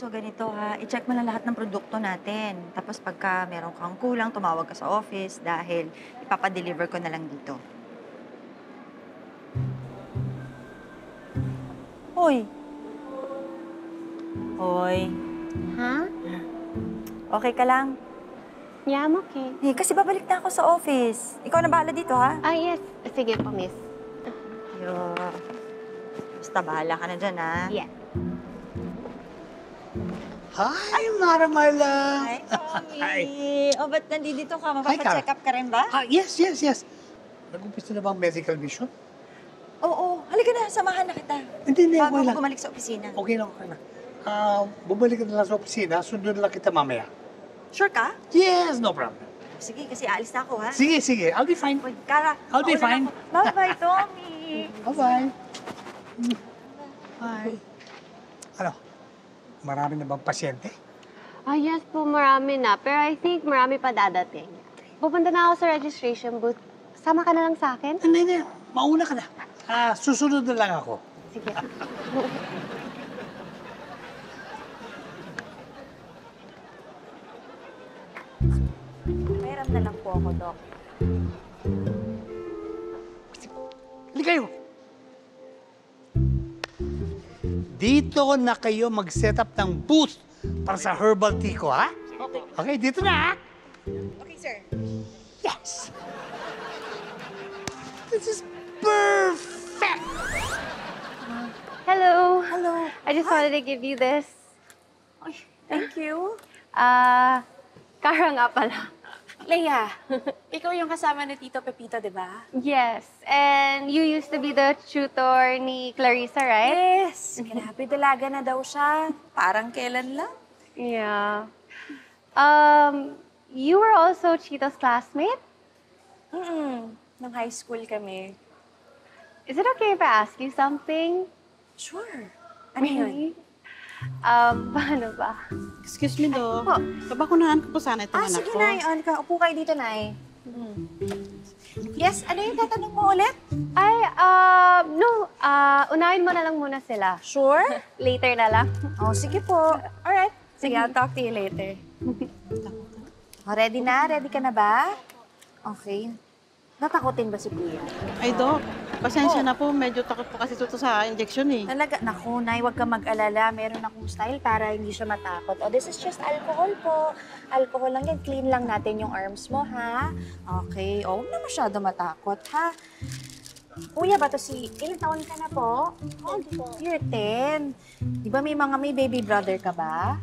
So ganito ha, i-check mo lang lahat ng produkto natin. Tapos pagka meron kang kulang, tumawag ka sa office dahil ipapadeliver ko na lang dito. Hoy! Hoy, Ha? okay ka lang? Yeah, I'm okay. Eh, kasi babalik na ako sa office. Ikaw na bahala dito, ha? Ah, yes. Sige po, miss. Yo. Basta bahala ka na dyan, ha? Yeah. Hi, Maramala! Hi, Tommy! Hi. O, ba't nandito ka? Hi, Carl. Mapapa-check up ka rin ba? Yes, yes, yes. Nag-umpisa na ba ang medical mission? Oo, halika na, samahan na kita. Hindi, Bago okay ako lang. bumalik sa opisina. Okay lang, okay lang. Bumalik ka na lang sa opisina, sundan na lang kita mamaya. Sure ka? Yes, no problem. Sige, kasi aalis na ako, ha? Sige, sige. I'll be fine. Uy, Kara, I'll be mauna na fine. ako. Bye-bye, Tommy! Bye-bye. Bye. Ano? Marami na bang pasyente? Ah, yes po, marami na. Pero I think marami pa dadating. Pupunta na ako sa registration booth. Sama ka na lang sa akin? Hindi. Mauna ka na. Susunod na lang ako. Sige. Mayroon na lang po ako, Doc. Hindi kayo. Dito na kayo mag-set up ng booth para sa herbal tea ko, ha? Okay, dito na, ha? Okay, sir. Yes! This is perfect! Hello. Hello. I just wanted to give you this. Ay, thank you. Kara nga pala. Leia, ikaw yung kasama ni Tito Pepito, di ba? Yes. And you used to be the tutor ni Clarissa, right? Yes. Grabe, dalaga na daw siya. Parang kailan lang. Yeah. You were also Chito's classmate? Nung high school kami. Is it okay if I ask you something? Sure. Ano yun? Paano ba? Excuse me, Doc. Pabakunahan ko po sana itong anak Sige, ko. Nay. Halika, upo kayo dito, Nay. Yes, ano yung tatanong mo ulit? Ay, no. Unahin mo na lang muna sila. Sure? Later na lang. Oh, sige po. Alright. Sige, I'll talk to you later. Ready na? Ready ka na ba? Okay. Natakotin ba si Kuya? Ay, Doc. Pasensya na po. Medyo takot po kasi ito sa injection eh. Talaga, naku, Nay, huwag ka mag-alala. Meron akong style para hindi siya matakot. Oh, this is just alcohol po. Alcohol lang yan. Clean lang natin yung arms mo, ha? Okay. Oh, huwag na masyado matakot, ha? Kuya ba to si... Ilang taon ka na po? You're 10. Di ba may baby brother ka ba?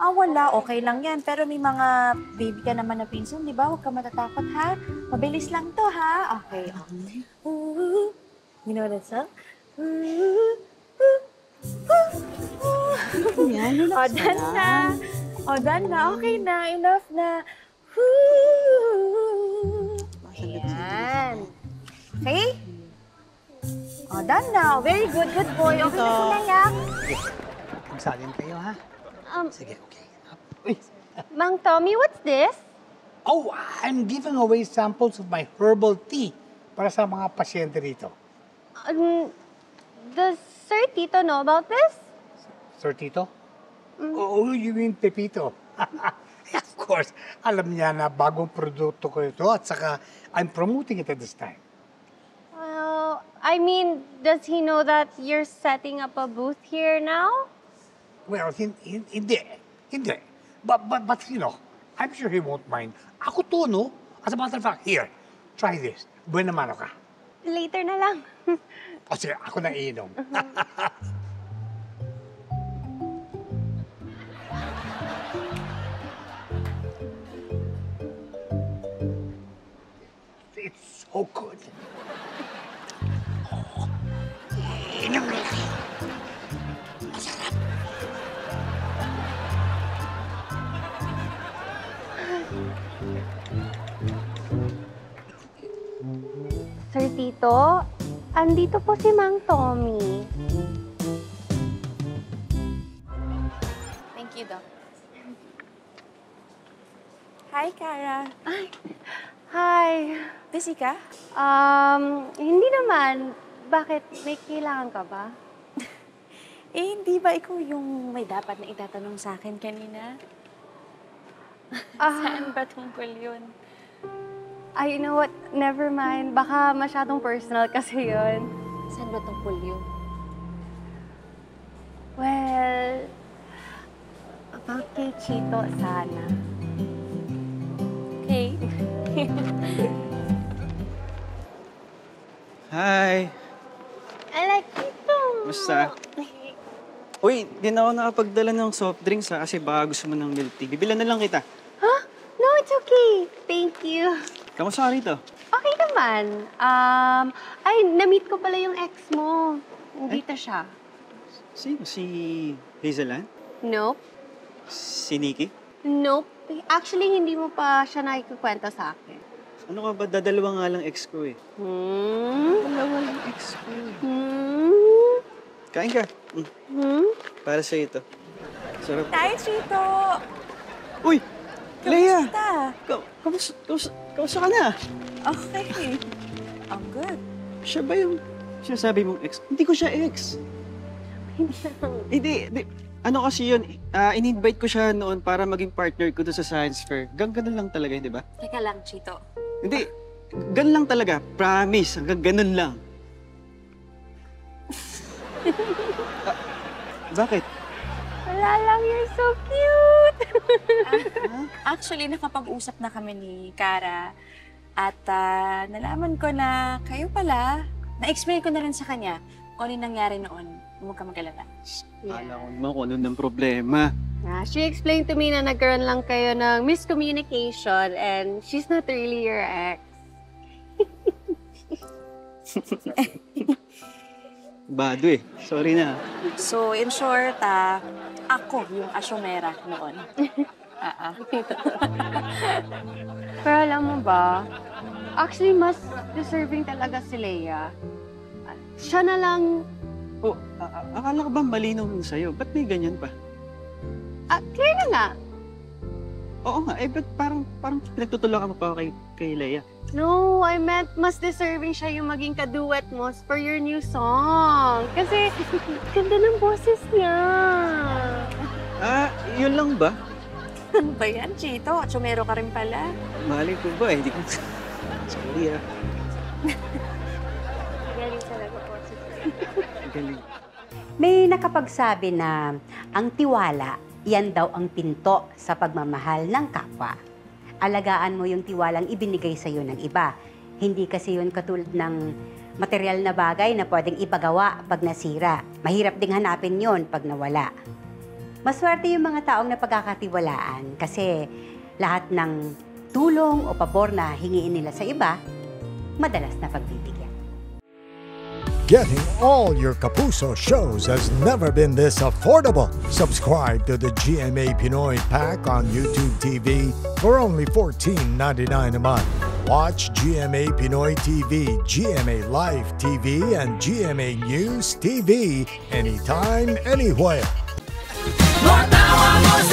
Wala. Okay lang yan. Pero may mga baby ka naman na pinsan, di ba? Huwag ka matatakot, ha? Mabilis lang to, ha? Okay. Ooh. You know that song? Yan, O, relax done na na. lang. O, done na. Okay na. Enough na. Ooh. Ayan. Okay? O, done na. Very good. Good boy. Okay na si Nayak. Sige. Magsalin kayo, ha? Sige, okay. Uy. Mang Tommy, what's this? Oh, I'm giving away samples of my herbal tea para sa mga pasyente rito. Does Sir Tito know about this? Sir Tito? Oh, you mean Pepito? Of course. Alam niya na bagong produkto ko ito at saka I'm promoting it at this time. Well, I mean, does he know that you're setting up a booth here now? Well, hindi. Hindi. But you know, I'm sure he won't mind. Ako to, no? As a matter of fact, here, try this. Buena mano ka. Later na lang. O sige, ako na iinom. It's so good. Oh, inom na lang. Masarap. Sir Tito, andito po si Mang Tommy. Thank you, Doc. Hi, Kara. Hi. Busy ka? Hindi naman. Bakit? May kailangan ka ba? hindi ba ikaw yung may dapat na itatanong sa akin kanina? Ah, Saan ba tungkol yun? you know what? Never mind. Baka masyadong personal kasi yun. Saan ba tungkol yun? Well, about kay Chito sana. Okay. Hi! I like Chito. Musta? Uy, di na ako nakapagdala ng soft drinks ha, kasi baka gusto mo ng milk tea. Bibilan na lang kita. Huh? No, it's okay. Thank you. Kamusta ka rito? Okay naman. Na-meet ko pala yung ex mo. Nandito siya. Sino? Si Hazelan? Nope. Si Nikki? Nope. Actually, hindi mo pa siya nakikukwento sa akin. Ano ka ba? Dadalawa nga lang ex ko eh. Dalawa lang ex ko. Kain ka. Para sa'yo ito. Sarap. Tayo, Chito! Uy! Leia! Kamusta? Kamusta ka na? Okay. I'm good. Siya ba yung sinasabi mong ex? Hindi ko siya ex. Hindi. Ano kasi yun, in-invite ko siya noon para maging partner ko doon sa science fair. Ganun lang talaga, di ba? Teka lang, Chito. Hindi, ganun lang talaga. Promise, hanggang ganun lang. Bakit? Wala lang, you're so cute! Actually, nakapag-usap na kami ni Kara at nalaman ko na kayo pala, na-explain ko na rin sa kanya kung ano yung nangyari noon. Huwag ka mag-alala. Alam ko naman kung ano ng problema. She explained to me na nagkaroon lang kayo ng miscommunication and she's not really your ex. Bado eh. Sorry na. So, in short, ako yung asyomera noon. Pero alam mo ba, actually mas deserving talaga si Leia. Siya na lang, Oh, akala ko ba malinaw nun sa'yo? Ba't may ganyan pa? clear na nga. Oo nga, ba't parang pinagtutulakan mo pa ako kay Leia? No, I meant mas deserving siya yung maging kaduet mo for your new song. Kasi ganda ng boses niya. Yun lang ba? Ano ba yan, Chito? Asyomero ka rin pala. Mahalin ko ba? Hindi ko... Sorry Galing talaga po. Galing. May nakapagsabi na ang tiwala, yan daw ang pinto sa pagmamahal ng kapwa. Alagaan mo yung tiwalang ibinigay sa iyo ng iba. Hindi kasi yun katulad ng material na bagay na pwedeng ipagawa pag nasira. Mahirap ding hanapin yun pag nawala. Maswerte yung mga taong napagkakatiwalaan kasi lahat ng tulong o pabor na hingiin nila sa iba, madalas na pagbibigyan. Getting all your Kapuso shows has never been this affordable. Subscribe to the GMA Pinoy Pack on YouTube TV for only $14.99 a month. Watch GMA Pinoy TV, GMA Live TV, and GMA News TV anytime, anywhere. More power, more